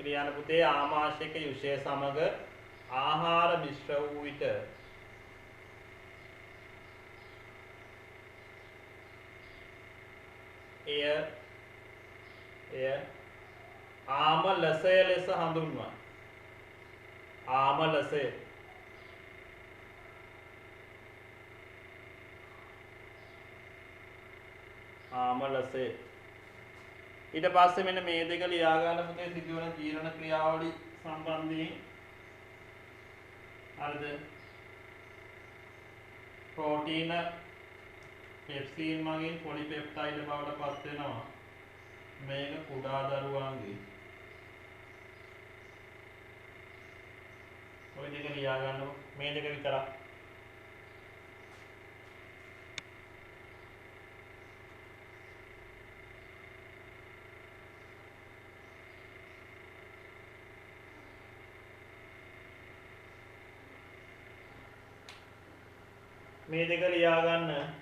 ලියන්න පුතේ ආමාශයක යුෂය සමග ආහාර මිශ්‍ර වූ විට එය ආමලසය ලෙස හඳුන්වයි. ආමලසය. ආමලසය. ඊට පස්සේ මෙන්න මේ දෙක ලියා ගන්න පුතේ සිදුවන ජීර්ණ ක්‍රියාවලිය සම්බන්ධයෙන්. හරිද? ප්‍රෝටීන පෙප්සින් මගින් පොලිපෙප්ටයිඩ් බවට පත් වෙනවා. මේක කුඩා දරුවන්ගේ. ඔය දෙක ලියා ගන්නකො. මේ දෙක විතරක්. මේ දෙක ලියා ගන්න.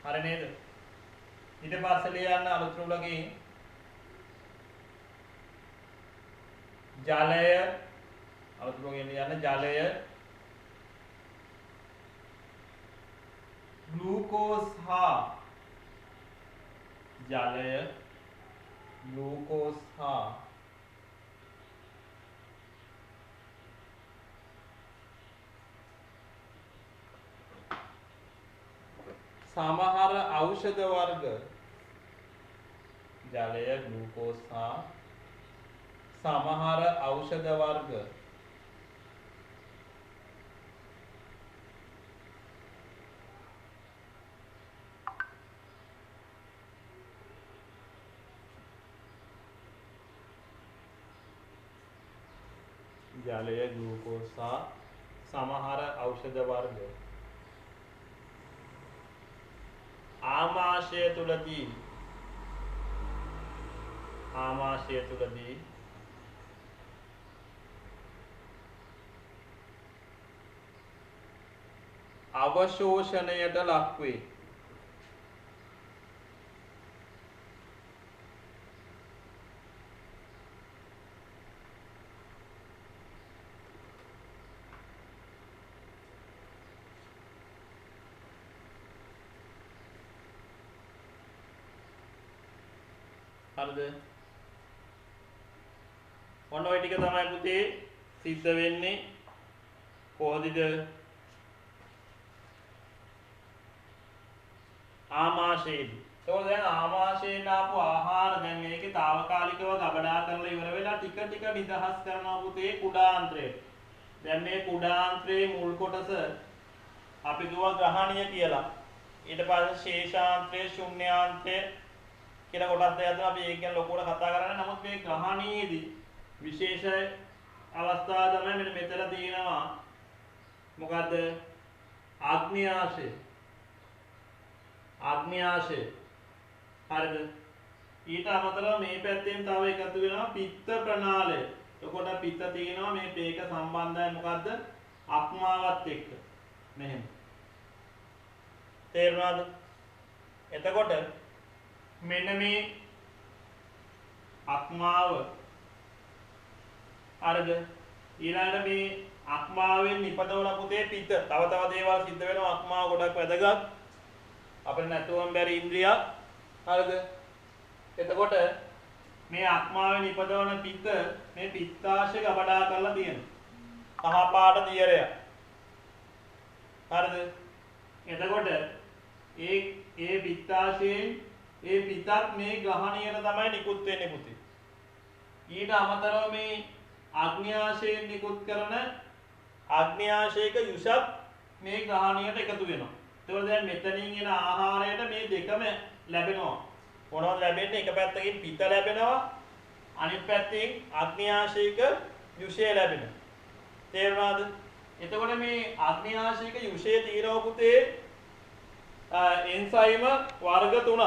හරි නේද? ඊට පස්සේ ලියන්න අලුත් රුලකින් ජලය අලුත් රුලකින් ලියන්න ජලය ග්ලූකෝස් හා ජලය ග්ලූකෝස් හා සමහර ඖෂධ වර්ග ජලය ග්ලූකෝස් හා සමහර ඖෂධ වර්ග ජලය ග්ලූකෝස් හා සමහර ඖෂධ වර්ග ආමාශය තුලදී අවශෝෂණයට ලක් වේ. හරිද? ඔන්න ඔය ටික තමයි පුතේ සිද්ධ වෙන්නේ කොහොමද? ආමාශයේදී. ඒකෝ දැන් ආමාශයෙන් ආපු ආහාර දැන් මේකේ తాවකාලිකව ගබඩා කරලා ඉවර වෙලා ටික ටික නිදහස් කරනවා පුතේ කුඩාන්ත්‍රයට. දැන් මේ කුඩාන්ත්‍රයේ මුල් කොටස අපි දුවා ග්‍රහණීය කියලා. ඊට පස්සේ ශේෂාන්ත්‍රය ශුන්‍යාන්ත්‍රය කියලා කොටස් දෙකක් තමයි අපි ඒක ගැන ලොකුවට කතා කරන්නේ. නමුත් මේ ග්‍රහණීයේදී විශේෂ අවස්ථාව තමයි මෙන්න මෙතන තියෙනවා. මොකද්ද? ආග්න්‍යාශය. ආග්න්‍යාශය. හරිද? ඊට අමතරව මේ පැත්තෙන් තව එකතු වෙනවා පිත්ත ප්‍රනාලය. එතකොට පිත්ත තියෙනවා මේ මේක සම්බන්ධයි මොකද්ද? අක්මාවත් එක්ක. මෙහෙම. තේරුණාද? එතකොට මෙන්න මේ අක්මාව හරිද? ඊළඟට මේ අක්මාවෙන් නිපදවලා පුතේ පිත්ත තව දේවල් සිද්ධ වෙනවා. අක්මාව ගොඩක් වැදගත්. අපිට නැතුවම බැරි ඉන්ද්‍රියක්. හරිද? එතකොට මේ අක්මාවේ නිපදවන පිත්ත මේ පිත්තාශය ගබඩා කරලා තියෙනවා. කහ පාට දියරය. හරිද? එතකොට ඒ පිත්තාශයෙන් ඒ පිටත් මේ ග්‍රහණියට තමයි නිකුත් වෙන්නේ පුතේ. ඊට අමතරව මේ අග්න්‍යාශයෙන් නිකුත් කරන අග්න්‍යාශයක යුෂත් මේ ග්‍රහණියට එකතු වෙනවා. ඒතකොට දැන් මෙතනින් එන ආහාරයට මේ දෙකම ලැබෙනවා. මොනවද ලැබෙන්නේ? එක පැත්තකින් පිත ලැබෙනවා, අනිත් පැත්තෙන් අග්න්‍යාශයක යුෂය ලැබෙනවා. තේරුණාද? එතකොට මේ අග්න්‍යාශයක යුෂය තියෙනවා පුතේ එන්සයිම වර්ග 3ක්.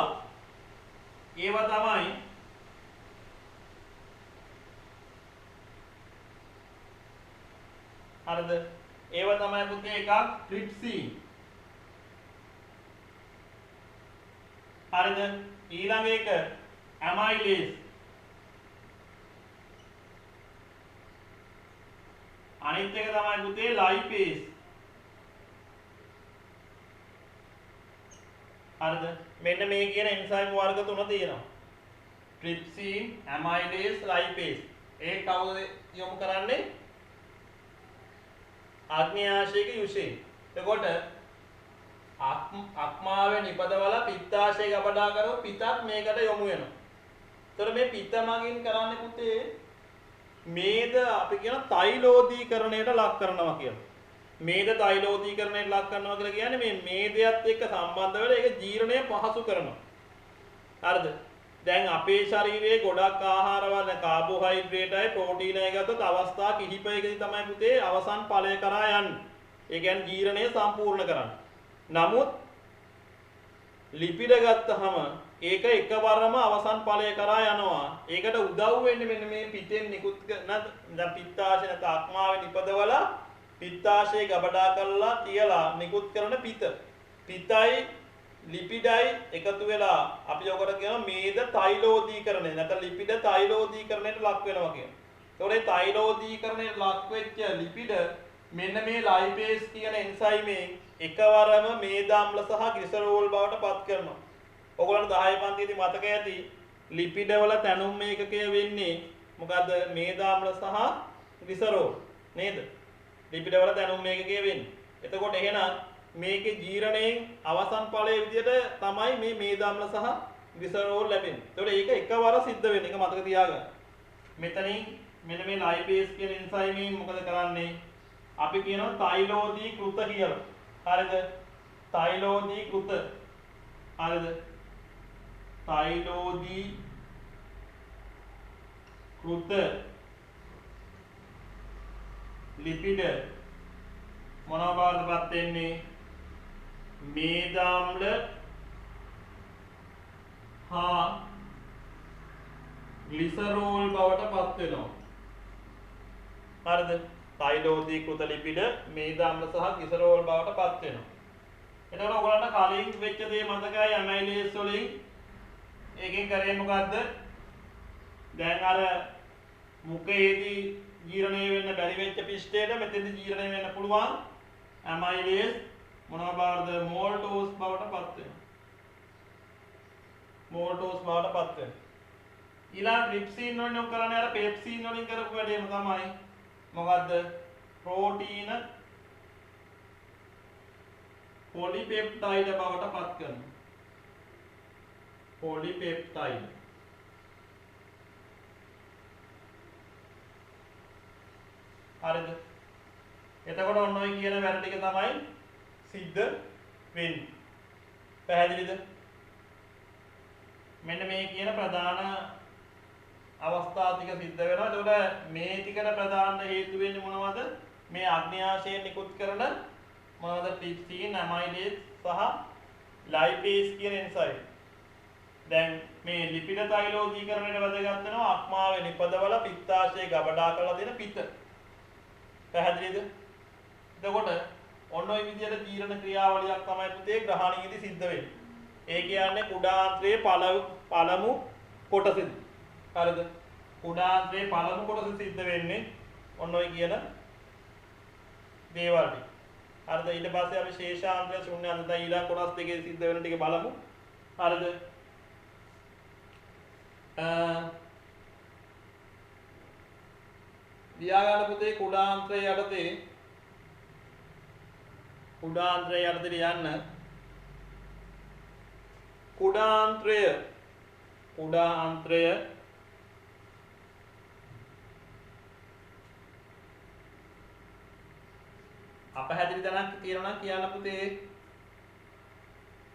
ඒවා තමයි හරිද? ඒවා තමයි පුතේ එකක් ට්‍රිප්සින්. හරිද? ඊළඟ එක ඇමයිලේස්. අනිත් එක තමයි පුතේ ලයිපේස්. හරිද? මෙන්න මේ කියන එන්සයිම් වර්ග 3 තියෙනවා. ට්‍රිප්සින්, ඇමයිලේස්, ලයිපේස්. ඒ කවුද යොමු කරන්නේ? ආග්නේයාශයක යුෂයෙන්. එතකොට අක්මාවේ නිපදවලා පිත්තාශය ගබඩා කරව පිතත් මේකට යොමු වෙනවා. ඒතර මේ පිත මගින් කරන්නේ පුතේ මේද අපි කියන තෛලෝදීකරණයට ලක් කරනවා කියලා. මේද තෛලෝදීකරණයට ලක් කරනවා කියලා කියන්නේ මේ මේදයට එක්ක සම්බන්ධ වෙලා ඒක ජීර්ණය පහසු කරනවා. හරිද? දැන් අපේ ශරීරයේ ගොඩක් ආහාරවල කාබෝහයිඩ්‍රේටයි ප්‍රෝටීනයි ගත්තොත් අවස්ථා කිහිපයකදී තමයි පුතේ අවසන් ඵලය කරා යන්නේ. ඒ කියන්නේ ජීර්ණය සම්පූර්ණ කරන්න. නමුත් ලිපිඩ ගත්තහම ඒක එකවරම අවසන් ඵලය කරා යනවා. ඒකට උදව් වෙන්නේ මෙන්න මේ පිටෙන් නිකුත් දැන් පිත්තාශය නැත්නම් අක්මාවේ නිපදවලා පිත්තාශය ගබඩා කරලා තියලා නිකුත් කරන පිත. පිතයි ලිපිඩයි එකතු වෙලා අපි යොකට කියනවා මේද තෛලෝදීකරණය නැත්නම් ලිපිඩ තෛලෝදීකරණයට ලක් වෙනවා කියනවා. ඒතකොට මේ තෛලෝදීකරණයට ලක් වෙච්ච ලිපිඩ මෙන්න මේ ලයිපේස් කියන එන්සයිමේ එකවරම මේදාම්ල සහ ග්ලිසරෝල් බවට පත් කරනවා. ඔයගොල්ලන්ට 10 පන්තියේදී මතක ඇති ලිපිඩ වල තැනුම් ඒකකය වෙන්නේ මොකද්ද? මේදාම්ල සහ ග්ලිසරෝල් නේද? ලිපිඩ වල තැනුම් ඒකකය වෙන්නේ. එතකොට එහෙනම් මේකේ ජීර්ණයෙන් අවසන් ඵලයේ විදිහට තමයි මේ මේදාම්ල සහ ග්ලිසරෝල් ලැබෙන්නේ. ඒතකොට ඒක එකවර සිද්ධ වෙන්නේ. ඒක මතක තියාගන්න. මෙතනින් මෙන්න මේ ලයිපේස් කියන එන්සයිමෙන් මොකද කරන්නේ? අපි කියනවා තෛලෝදීකෘත කියලා. හරිද? තෛලෝදීකෘත. හරිද? තෛලෝදීකෘත ලිපිඩ මොනවා බවටපත් වෙන්නේ? මේදාම්ල හා ග්ලිසරෝල් බවට පත් වෙනවා. හරිද? තෛලෝදීකෘත ලිපිඩ මේදාම්ල සහ ග්ලිසරෝල් බවට පත් වෙනවා. එතකොට ඔයගොල්ලන්ට කලින් වෙච්ච දේ මතකයි ඇමයිලේස් වලින් ඒකෙන් කරේ මොකද්ද? දැන් අර මුඛයේදී ජීර්ණය වෙන්න බැරි වෙච්ච පිෂ්ඨයට මෙතෙන්දී ජීර්ණය වෙන්න පුළුවන් ඇමයිලේස් මොනවා බවද? මෝල්ටෝස් බවට පත් වෙනවා. මෝල්ටෝස් බවට පත් වෙනවා. ඊළඟ ට්‍රිප්සින් වලින් ඔක් කරන්නේ අර පෙප්සින් වලින් කරපු වැඩේම තමයි. මොකද්ද? ප්‍රෝටීන පොලිපෙප්ටයිඩ් බවට පත් කරනවා. පොලිපෙප්ටයිඩ්. හරිද? එතකොට ඔන්න ඔය කියන වැඩ ටික තමයි සිද්ධ වෙන්නේ. පැහැදිලිද? මෙන්න මේ කියන ප්‍රධාන අවස්ථා ටික සිද්ධ වෙනවා. ඒකට මේ ටිකට ප්‍රධාන හේතු වෙන්නේ මොනවද? මේ අග්න්‍යාශයෙන් නිකුත් කරන මොනවද? ට්‍රිප්සින්, ඇමයිලේස් සහ ලයිපේස් කියන එන්සයිම්. දැන් මේ ලිපිඩ තෛලෝදීකරණයට වැදගත් වෙනවා අක්මාවේ නිපදවල පිත්තාශය ගබඩා කරලා දෙන පිත. පැහැදිලිද? එතකොට ඔන්න ඔය විදිහට ජීර්ණ ක්‍රියාවලියක් තමයි පුතේ ග්‍රහණයේදී සිද්ධ වෙන්නේ. ඒ කියන්නේ කුඩාන්ත්‍රයේ පළමු කොටසෙදි. හරිද? කුඩාන්ත්‍රයේ පළමු කොටස සිද්ධ වෙන්නේ ඔන්න ඔය කියන දේවල් ටික. හරිද? ඊට පස්සේ අපි ශේෂාන්ත්‍රය ශුන්‍යාන්ත්‍රය ඊළඟ කොටස් දෙකේ සිද්ධ වෙන ටික බලමු. හරිද? ලියා ගන්න පුතේ කුඩාන්ත්‍රය යටතේ ලියන්න. කුඩාන්ත්‍රය අපහැදිලි තැනක් තියෙනවා නම් කියන්න පුතේ.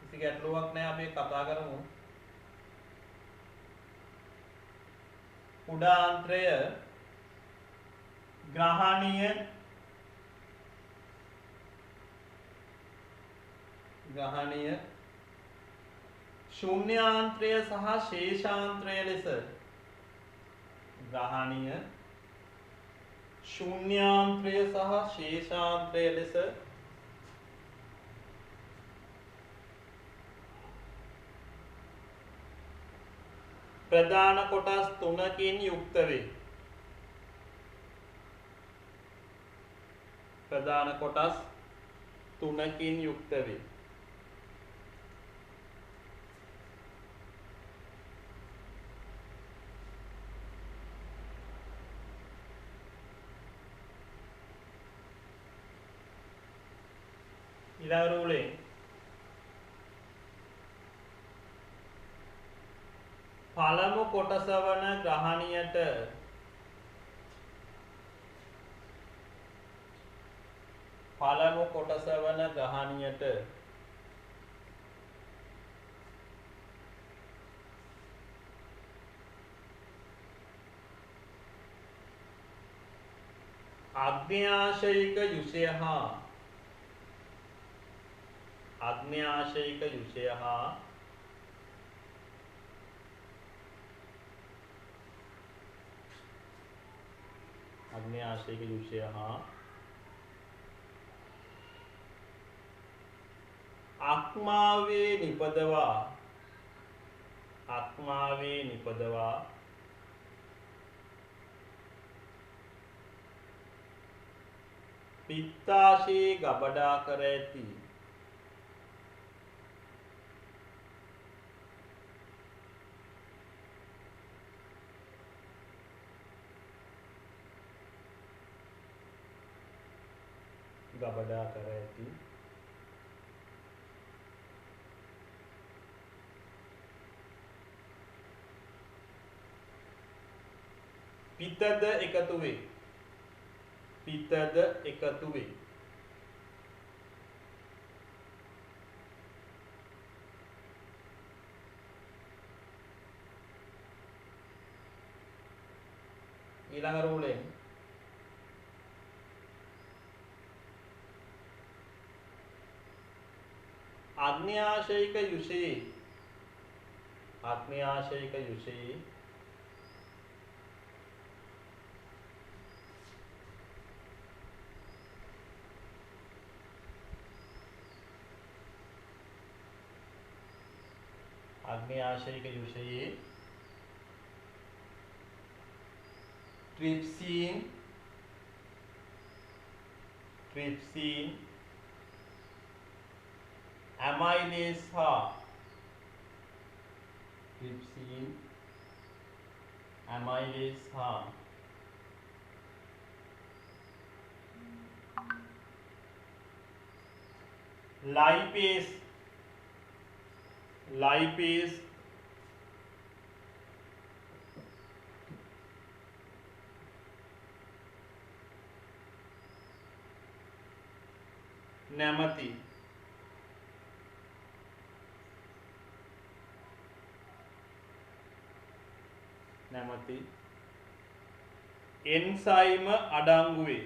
කිසි ගැටලුවක් නැහැ අපි කතා කරමු. කුඩාන්ත්‍රය ග්‍රහණීය ශූන්‍යාන්ත්‍රය සහ ශේෂාන්ත්‍රය ලෙස ග්‍රහණීය ශූන්‍යාන්ත්‍රය සහ ශේෂාන්ත්‍රය ලෙස ප්‍රධාන කොටස් තුනකින් යුක්ත වේ. ප්‍රධාන කොටස් තුනකින් යුක්ත වේ. ඊළඟ රූලේ පළමු කොටස වන ග්‍රහණියට අග්න්‍යාශයික යුෂය හා අක්මාවේ නිපදවා පිත්තාශයේ ගබඩා කර ඇති පිතද එකතු වේ. ඊළඟ රූලෙන් අග්න්‍යාශයික යුෂයේ ට්‍රිප්සින් ඇමයිලේස් හා ලයිපේස් නැමැති එන්සයිම අඩංගු වේ.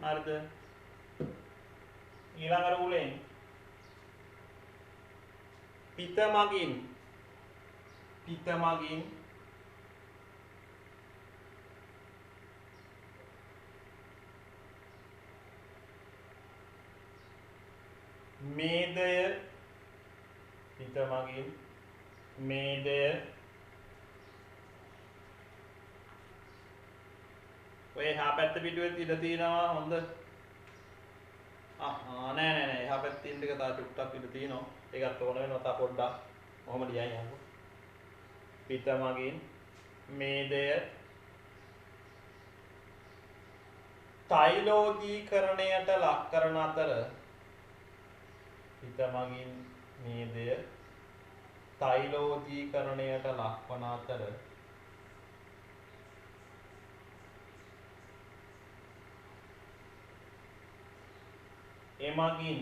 හරිද? ඊළඟ රූලෙන් පිත මගින් මේදය ඔය එහා පැත්ත පිටුවේ ඉඳ තියෙනවා හොඳ. නෑ එහා පැත්තේ ඉන්න එක තා චුට්ටක් ඉඳ තියෙනවා. ඒකත් ඕන වෙනවා තා පොඩ්ඩක්. කොහොම ලියයි යන්නකො. පිට මගින් මේදය තෛලෝදීකරණයට ලක් කරන අතර පිට මගින් මේදය තෛලෝදීකරණයට ලක්වන අතර එමගින්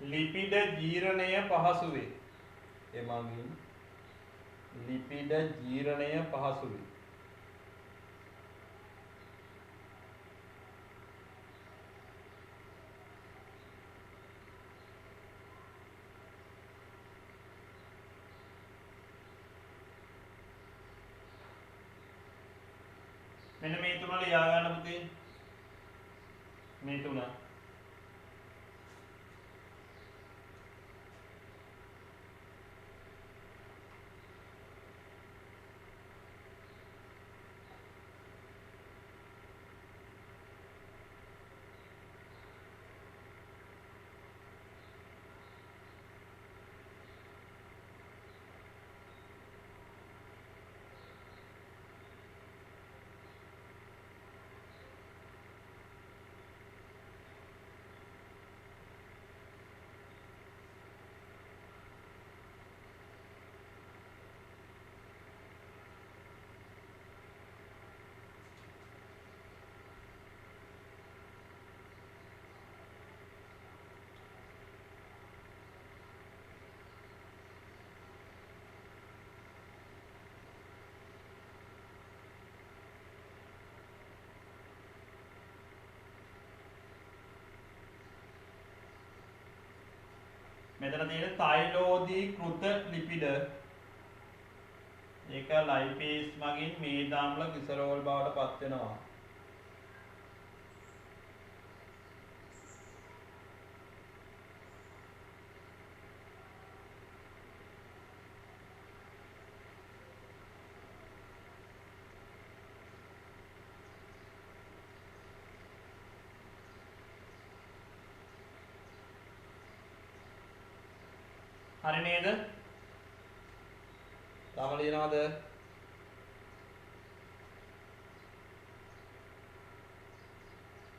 ලිපිඩ ජීර්ණය පහසු වේ. එමගින් ලිපිඩ ජීර්ණය පහසු වේ. මෙන්න මේ තුන ලියා ගන්න පුතේ. මේ තුන. මෙතන තියෙන තෛලෝදීකృత ලිපිඩ ඒක ලයිපේස් මගින් මේදාම්ල ග්ලිසරෝල් බවට පත් වෙනවා. හරි නේද? තාම ලියනවද?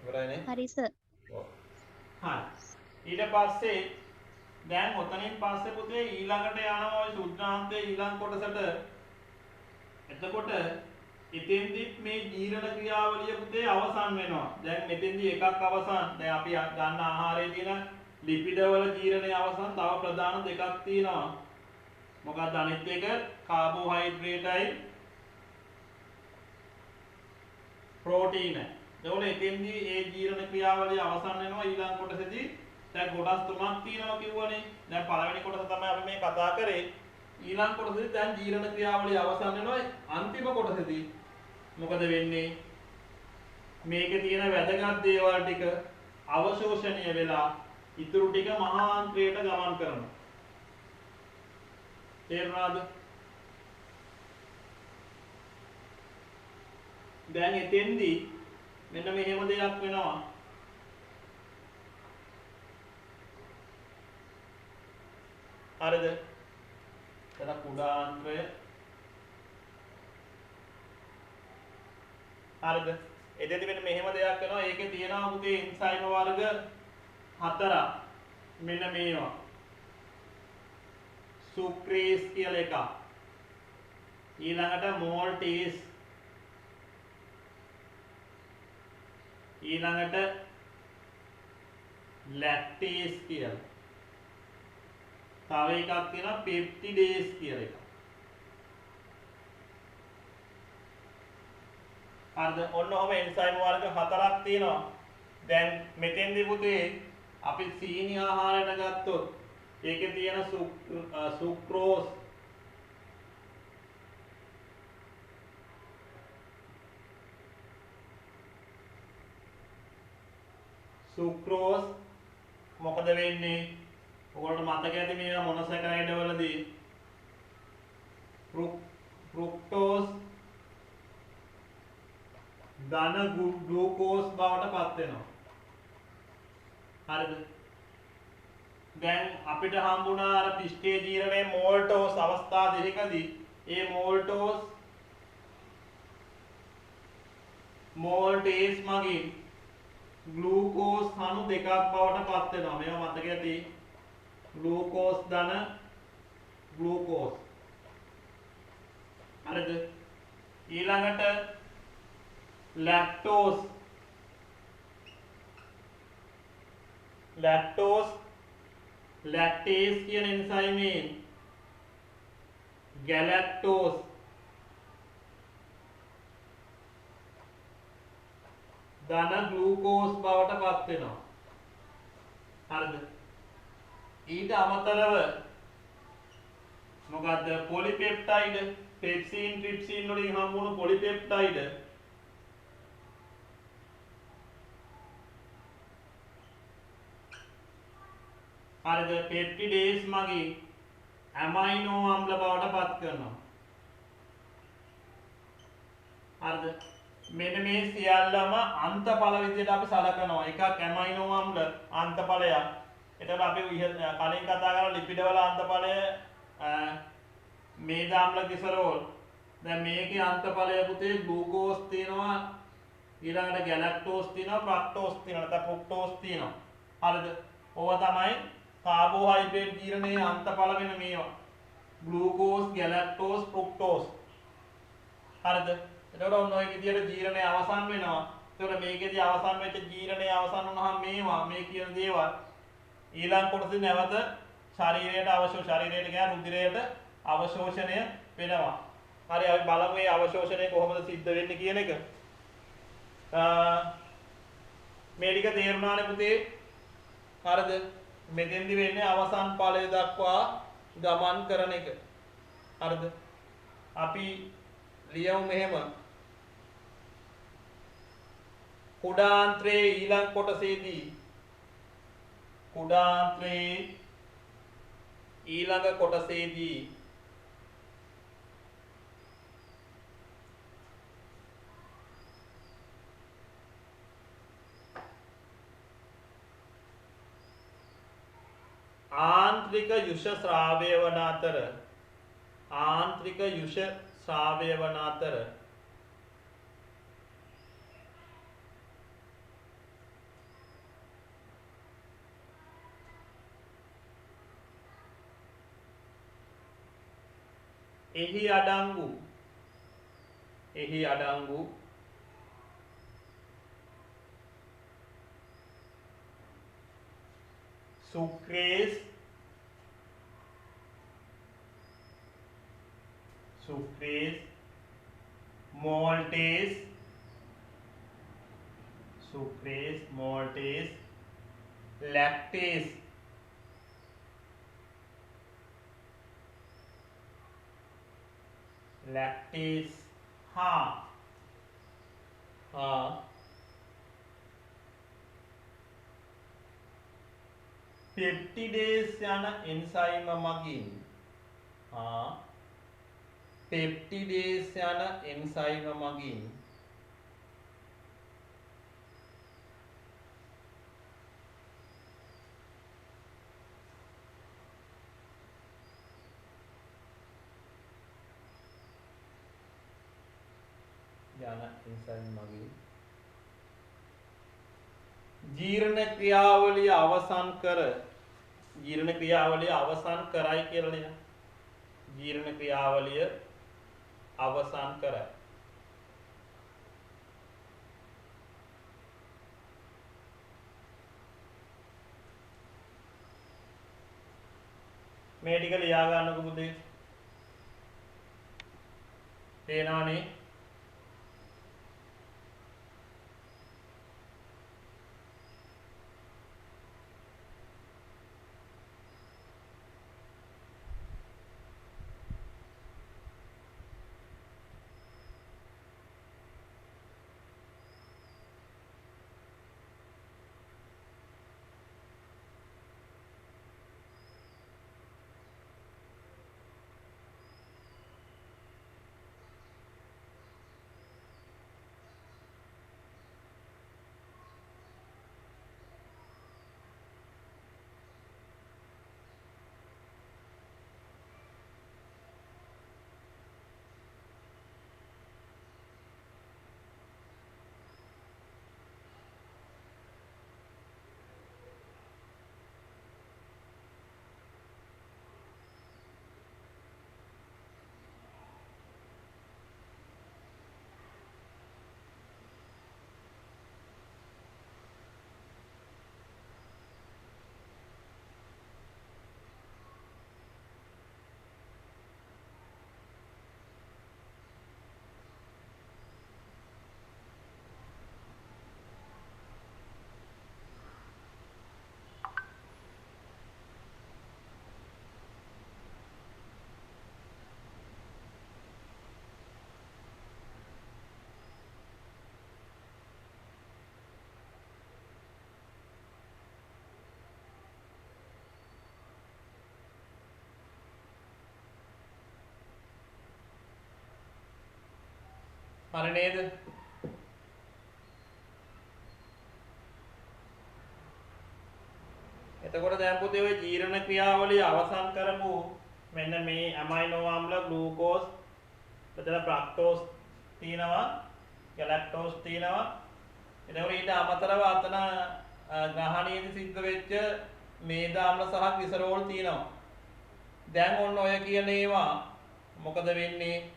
ඉවරයිනේ? හරි සර්. ඔව්. හරි. ඊට පස්සේ දැන් ඔතනින් පස්සේ පුතේ ඊළඟට යනවා ওই සුද්ධාන්තයේ ඊළඟ කොටසට. එතකොට ඉතින්දිත් මේ ජීර්ණ ක්‍රියාවලිය පුතේ අවසන් වෙනවා. දැන් මෙතෙන්දි එකක් අවසන්. දැන් අපි ගන්න ආහාරයේ තියෙන ලිපිඩ වල ජීර්ණය අවසන් තව ප්‍රධාන දෙකක් තියෙනවා. මොකක්ද අනිත් එක? කාබෝහයිඩ්‍රේටයි ප්‍රෝටීන. එතකොට එතෙන්දී ඒ ජීර්ණ ක්‍රියාවලිය අවසන් වෙනවා ඊළඟ කොටසේදී. දැන් කොටස් තුනක් තියෙනවා කිව්වනේ. දැන් පළවෙනි කොටස තමයි අපි මේ කතා කරේ. ඊළඟ කොටසේදී දැන් ජීර්ණ ක්‍රියාවලිය අවසන් වෙනවා. අන්තිම කොටසේදී මොකද වෙන්නේ? මේකේ තියෙන වැදගත් දේවල් ටික අවශෝෂණය වෙලා ඉතුරු ටික මහාන්ත්‍රයට ගමන් කරනවා. තේරුණාද? දැන් එතෙන්දී මෙන්න මෙහෙම දෙයක් වෙනවා. හරිද? එතන කුඩාන්ත්‍රය හරිද? එතෙන්දී මෙන්න මෙහෙම දෙයක් වෙනවා. ඒකේ තියෙනවා පුතේ එන්සයිම වර්ග 4ක්. මෙන්න මේවා. සුක්‍රේස් කියලා එකක්. ඊළඟට මෝල්ටේස්. ඊළඟට ලැක්ටේස් කියලා. තව එකක් තියෙනවා පෙප්ටිඩේස් කියලා එකක්. හරිද? ඔන්න ඔහම එන්සයිම් වර්ග 4ක් තියෙනවා. දැන් මෙතෙන්දී පුතේ අපි සීනි ආහාරයට ගත්තොත් ඒකේ තියෙන සුක්‍රෝස් මොකද වෙන්නේ? ඔයගොල්ලෝ මතක ඇති මේවා මොනොසැකරයිඩ් වලදී ෆ්‍රුක්ටෝස් ධන ග්ලූකෝස් බවට පත් වෙනවා. හරිද? දැන් අපිට හම්බුණා අර පිෂ්ඨයේ ජීරණයේ මෝල්ටෝස් අවස්ථා දෙකකදී ඒ මෝල්ටේස් මගින් ග්ලූකෝස් අණු දෙකක් බවට පත් වෙනවා. මේවා මතක ඇති. ග්ලූකෝස් ධන ග්ලූකෝස්. හරිද? ඊළඟට ලැක්ටේස් කියන එන්සයිමයෙන් ගැලැක්ටෝස් ධන ග්ලූකෝස් බවට පත් වෙනවා. හරිද? ඊට අමතරව මොකද්ද පොලිපෙප්ටයිඩ් පෙප්සින් ට්‍රිප්සින් වලින් හම්බුණු පොලිපෙප්ටයිඩ් හරිද පෙප්ටිඩේස් මගින් ඇමයිනෝ අම්ල බවට පත් කරනවා. හරිද? මෙන්න මේ සියල්ලම අන්තඵල විදිහට අපි සලකනවා. එකක් ඇමයිනෝ අම්ල අන්තඵලයක්. එතකොට අපි කලින් කතා කරලා ලිපිඩ වල අන්තඵලය මේද අම්ල ග්ලිසරෝල්. දැන් මේකේ අන්තඵලය පුතේ ග්ලූකෝස් තියෙනවා, ඊළඟට ගැලැක්ටෝස් තියෙනවා, ෆ්‍රක්ටෝස් තියෙනවා, නැත්නම් ෆ්‍රුක්ටෝස් තියෙනවා. හරිද? ඕවා තමයි කාබෝහයිඩ්‍රේට් ජීරණයේ අන්තඵල වෙන මේවා. ග්ලූකෝස්, ගැලැක්ටෝස්, ෆ්‍රුක්ටෝස්. හරිද? එතකොට ඔන්න ඔය විදියට ජීරණය අවසන් වෙනවා. එතකොට මේකේදී අවසන් වෙච්ච ජීරණය අවසන් වුණාම මේවා මේ කියන දේවල් ඊළඟ කොටසේ නැවත ශරීරයට කියන්නේ රුධිරයට අවශෝෂණය වෙනවා. හරි අපි බලමු මේ අවශෝෂණය කොහොමද සිද්ධ වෙන්නේ කියන එක. මේ ටික තේරුණානේ පුතේ? හරිද? මෙතෙන්දි වෙන්නේ අවසන් ඵලය දක්වා ගමන් කරන එක. හරිද? අපි ලියමු මෙහෙම. කුඩාන්ත්‍රයේ ඊළඟ කොටසේදී ආන්ත්‍රික යුෂ ශ්‍රාවය වන අතර එහි අඩංගු සුක්‍රේස් මෝල්ටේස් ලැක්ටේස් හා පෙප්ටිඩේස් යන එන්සයිම මගින් ජීර්ණ ක්‍රියාවලිය අවසන් කරයි කියලා ලියන්න. ජීර්ණ ක්‍රියාවලිය අවසන් කරයි. මේ ටික ලියා ගන්නකො පුතේ. තේනවනේ? හරි නේද? එතකොට දැන් පුතේ ඔය ජීර්ණ ක්‍රියාවලිය අවසන් කරමු. මෙන්න මේ ඇමයිනෝ ආම්ල ග්ලූකෝස් එතන ෆ්‍රක්ටෝස් තියෙනවා ගැලැක්ටෝස් තියෙනවා. එතකොට ඊට අමතරව අතන ග්‍රහණයේදී සිද්ධ වෙච්ච මේද ආම්ල සහ ග්ලිසරෝල් තියෙනවා. දැන් ඔන්න ඔය කියන ඒවා මොකද වෙන්නේ?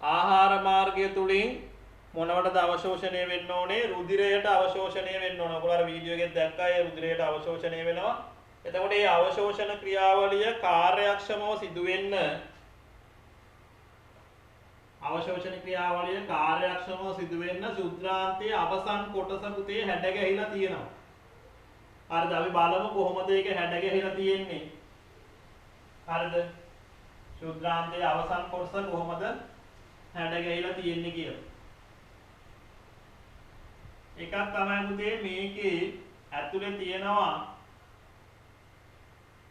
ආහාර මාර්ගය තුලින් මොනවටද අවශෝෂණය වෙන්න ඕනේ? රුධිරයට අවශෝෂණය වෙන්න ඕන. ඔයගොල්ලෝ අර වීඩියෝ එකෙන් දැක්කා ඒ රුධිරයට අවශෝෂණය වෙනවා. එතකොට මේ අවශෝෂණ ක්‍රියාවලිය කාර්යක්ෂමව සිදු වෙන්න ශුද්ධාන්තයේ අවසන් කොටස පුතේ හැඩ ගැහිලා තියෙනවා. හරිද? අපි බලමු කොහොමද ඒක හැඩ ගැහිලා තියෙන්නේ. හරිද? ශුද්ධාන්තයේ අවසන් කොටස කොහොමද හැඩ ගැහිලා තියෙන්නේ කියලා. එකක් තමයි පුතේ මේකේ ඇතුලේ තියෙනවා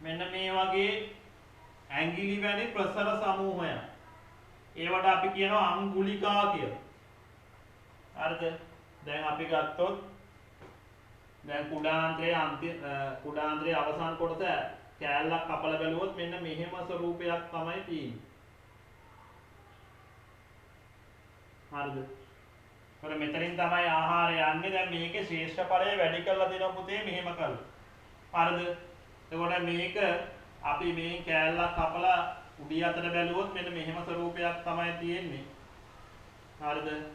මෙන්න මේ වගේ ඇඟිලි වැනි ප්‍රසර සමූහයක්. ඒවට අපි කියනවා අංගුලිකා කියලා. හරිද? දැන් අපි ගත්තොත් දැන් කුඩාන්ත්‍රයේ අවසාන කොටස කෑල්ලක් කපලා බැලුවොත් මෙන්න මෙහෙම ස්වරූපයක් තමයි තියෙන්නේ. හරිද? ඔර මෙතනින් තමයි ආහාරය යන්නේ. දැන් මේකේ ශේෂ්ඨඵලය වැඩි කරලා දෙනවා පුතේ මෙහෙම කරලා. හරිද? එතකොට මේක අපි මේ කෑල්ලක් කපලා උඩිය අතට බැලුවොත් මෙන්න මෙහෙම ස්වරූපයක් තමයි තියෙන්නේ. හරිද?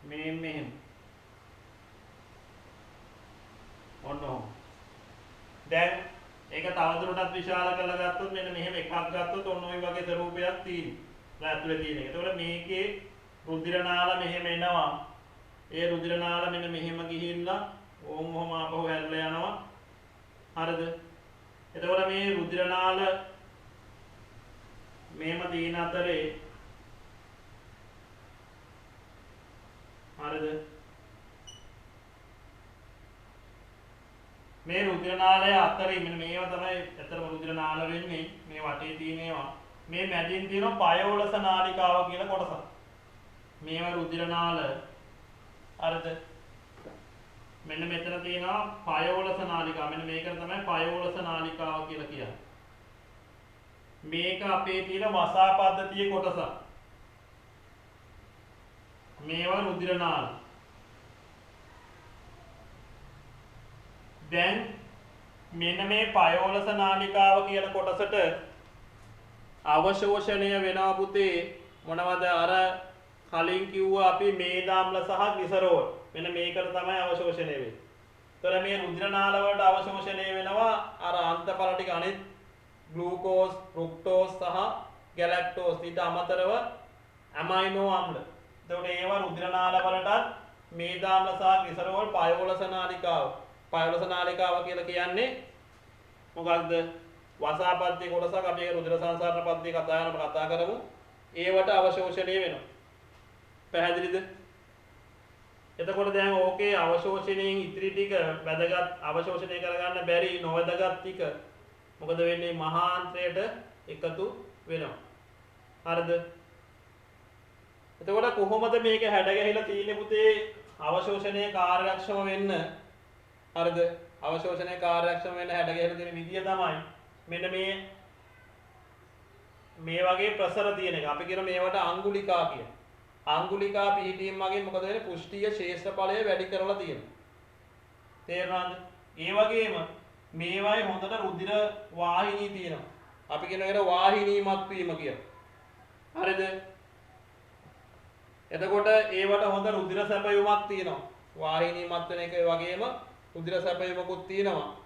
මෙහෙම. ඔන්න. දැන් ඒක තවදුරටත් විශාල කරලා ගත්තොත් මෙන්න මෙහෙම එකක් ගත්තොත් ඔන්න ඔය වගේ ස්වරූපයක් තියෙනවා. ඇතුලේ තියෙන එක. ඒතකොට මේකේ රුධිර නාල මෙහෙම එනවා. ඒ රුධිර නාල මෙන්න මෙහෙම ගිහිල්ලා ඔහොම ආපහු හැරිලා යනවා. හරිද? එතකොට මේ රුධිර නාල මෙහෙම තියෙන අතරේ හරිද? මේ රුධිර නාලය අතරේ මෙන්න මේවා තමයි ඇත්තටම රුධිර නාල වෙන්නේ. මේ වටේ තියෙන ඒවා මේ මැදින් තියෙන පයෝලස නාලිකාව කියන කොටස. මේවා රුධිර නාල. හරිද? මෙන්න මෙතන තියෙනවා පයෝලස නාලිකාව. මෙන්න මේකට තමයි පයෝලස නාලිකාව කියලා කියන්නේ. මේක අපේ තියෙන වසා පද්ධතියේ කොටස. මේවා රුධිර නාල. දැන් මෙන්න මේ පයෝලස නාලිකාව කියන කොටසට අවශෝෂණය වෙනවා පුතේ මොනවද අර කලින් කිව්වා අපි මේද ආම්ල සහ ග්ලිසරෝල්. මෙන්න මේකට තමයි අවශෝෂණය වෙන්නේ. ඒතර මේ රුධිර නාල වලට අවශෝෂණය වෙනවා අර අන්තඵල ටික අනිත් ග්ලූකෝස්, ෆ්‍රුක්ටෝස් සහ ගැලැක්ටෝස් ඊට අමතරව ඇමයිනෝ ආම්ල. එතකොට ඒවා රුධිර නාල වලටත් මේද ආම්ල සහ ග්ලිසරෝල් පයෝලස නාලිකාව. පයෝලස නාලිකාව කියලා කියන්නේ මොකක්ද? වසා පද්ධතිය කොටසක් අපි ඒක රුධිර සංසරණ පද්ධතිය කතා කරමු. ඒවට අවශෝෂණය වෙනවා. පැහැදිලිද? එතකොට දැන් ඕකේ අවශෝෂණයෙන් ඉතිරි ටික වැදගත් අවශෝෂණය කරගන්න බැරි නොවැදගත් ටික මොකද වෙන්නේ? මහාන්ත්‍රයට එකතු වෙනවා. හරිද? එතකොට කොහොමද මේක හැඩ ගැහිලා තියෙන්නේ පුතේ අවශෝෂණය කාර්යක්ෂම වෙන්න? හරිද? අවශෝෂණය කාර්යක්ෂම වෙන්න හැඩ ගැහිලා තියෙන විදිය තමයි මෙන්න මේ වගේ ප්‍රසර තියෙන එක. අපි කියන මේවට අංගුලිකා කියන. අංගුලිකා පිහිටීම් වගේ මොකද වෙන්නේ? පුෂ්ඨීය ශේෂ්ඨඵලය වැඩි කරලා තියෙනවා. තේරුණාද? ඒ වගේම මේවයි හොඳට රුධිර වාහිනී තියෙනවා. අපි කියන එකට වාහිනීමත් වීම කියලා. හරිද? එතකොට ඒවට හොඳ රුධිර සැපයුමක් තියෙනවා. වාහිනීමත් වෙන එක වගේම රුධිර සැපයුමකුත් තියෙනවා.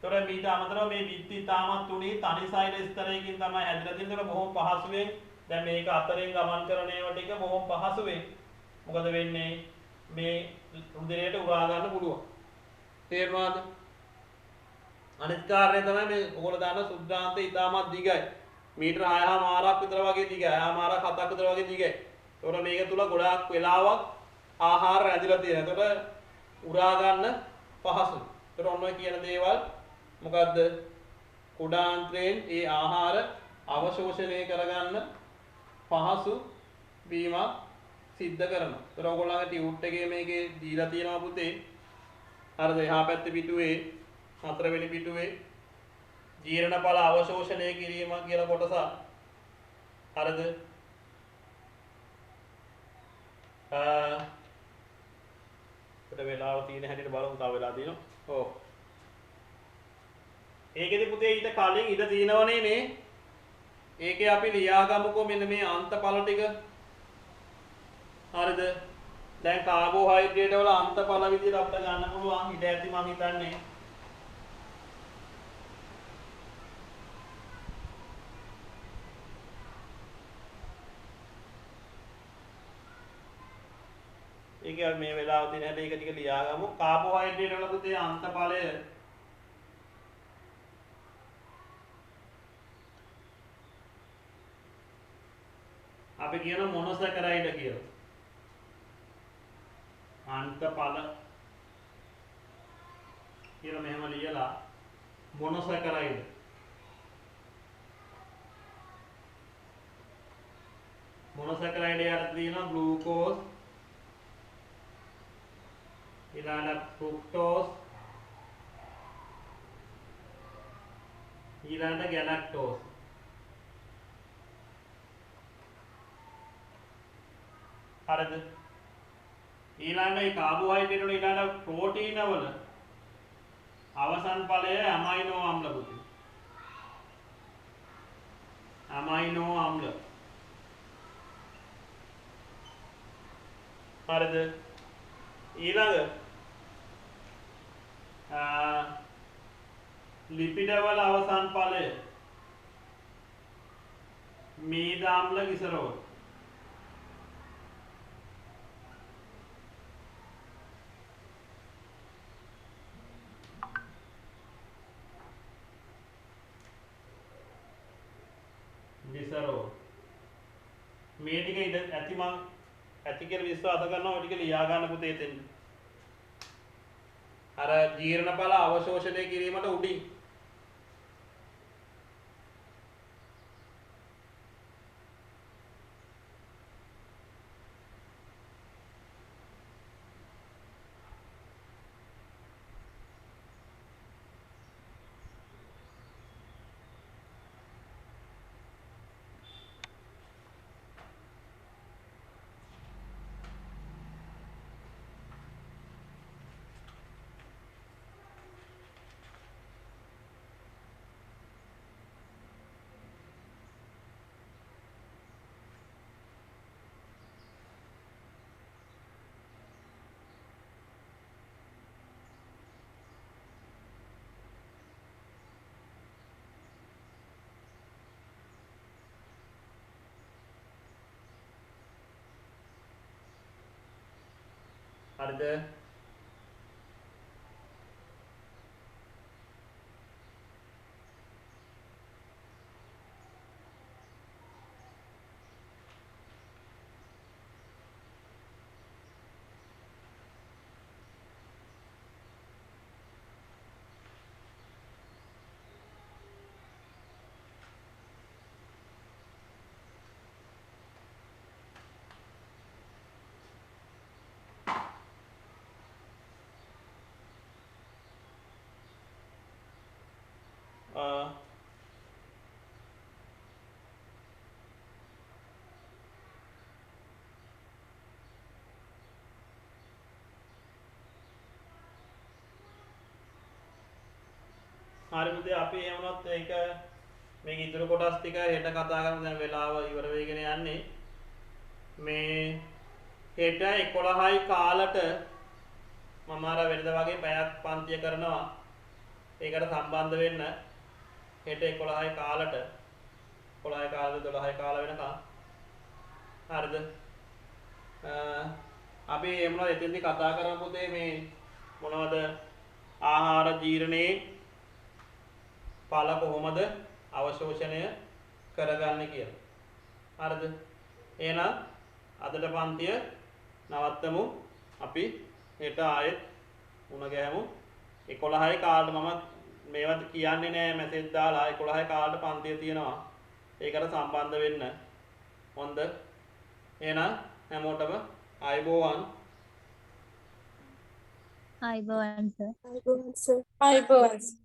තොර මීට අමතරව මේ බිත්ති තාමත් තුනී තනි සෛල ස්තරයකින් තමයි හැදිලා තියෙන්නේ. ඒක බොහොම පහසුවෙන් දැන් මේක අතරින් ගමන් කරන ඒවා ටික බොහොම පහසුවෙන් මොකද වෙන්නේ? මේ රුධිරයට උරා ගන්න පුළුවන්. තේරුණාද? අනිත් කාරණේ තමයි මේ ඔයගොල්ලෝ දාන සුද්ධාන්තය ඉතාමත් දිගයි. මීටර 6මාරක් විතර වගේ දිගයි. 6මාරක් 7ක් විතර වගේ දිගයි. ඒතකොට මේක තුල ගොඩාක් වෙලාවක් ආහාර රැඳිලා තියෙනවා. ඒතකොට උරා ගන්න පහසුයි. ඒතකොට ඔන්න ඔය කියන දේවල් මොකද්ද? කුඩාන්ත්‍රයෙන් ඒ ආහාර අවශෝෂණය කරගන්න පහසු වීමක් සිද්ධ කරනවා. ඒතර ඔයගොල්ලන්ගේ ටියුට් එකේ මේකේ දීලා තියෙනවා පුතේ. හරිද? එහා පැත්තේ පිටුවේ 4 වෙනි පිටුවේ ජීර්ණඵල අවශෝෂණය කිරීම කියලා කොටස. හරිද? අපිට වෙලාව තියෙන හැටියට බලමු තව වෙලා තියෙනවා. ඔව්. ඒකෙදි පුතේ ඊට කලින් ඉඳ තියෙනවනේ නේ. ඒකේ අපි ලියාගමුකෝ මෙන්න මේ අන්තඵල ටික. හරිද? දැන් කාබෝහයිඩ්‍රේට් වල අන්තඵල විදිහට අපිට ගන්න පුළුවන් ඉඩ ඇති මම හිතන්නේ. ඒක මේ වෙලාව තියෙන හැටි ඒක ටික ලියාගමු. කාබෝහයිඩ්‍රේට් වල පුතේ අන්තඵලය අපි කියන මොනොසැකරයිඩ් කියලා. අන්තඵල කියලා මෙහෙම ලියලා මොනොසැකරයිඩ්. මොනොසැකරයිඩ් යට තියෙනවා ග්ලූකෝස්, ඊළඟට ෆ්‍රුක්ටෝස්, ඊළඟට ගැලැක්ටෝස්. හරිද? ඊළඟ මේ කාබෝහයිඩ්‍රේට් වල ඊළඟ ප්‍රෝටීන වල අවසන් ඵලය ඇමයිනෝ අම්ල පුතේ. ඇමයිනෝ අම්ල. හරිද? ඊළඟ ලිපිඩ වල අවසන් ඵලය මේද අම්ල ගිසරෝල්. ගිසරෝල් මේ ටික ඉඳ ඇති මං ඇති කියලා විශ්වාස කරනවා. ඔය ටික ලියා ගන්න පුතේ එතෙන්. අර ජීර්ණඵල අවශෝෂණය කිරීමට උඩින් හරිද? හරි පුතේ අපි එහෙම වුණොත් ඒක මේක ඉතුරු කොටස් ටික හෙට කතා කරමු. දැන් වෙලාව ඉවර වෙගෙන යන්නේ. මේ හෙට 11යි කාලට මම අර වෙනද වගේ පැයක් පන්තිය කරනවා. ඒකට සම්බන්ධ වෙන්න හෙට 11යි කාලට 11යි කාලේ 12යි කාල වෙනකම්. හරිද? අපි එහෙම වුණොත් එතෙන්දී කතා කරමු පුතේ මේ මොනවද ආහාර ජීර්ණේ ඵල කොහොමද අවශෝෂණය කරගන්නේ කියලා. හරිද? එහෙනම් අදට පන්තිය නවත්තමු. අපි හෙට ආයෙත් මුණ ගැහමු. 11යි කාලට මම මේවත් කියන්නේ නෑ මැසේජ් දාලා 11යි කාලට පන්තිය තියෙනවා. ඒකට සම්බන්ධ වෙන්න. හොඳ. එහෙනම් හැමෝටම ආයුබෝවන්. ආයිබෝවන් සර්. ආයිබෝවන් සර්. ආයිබෝවන්.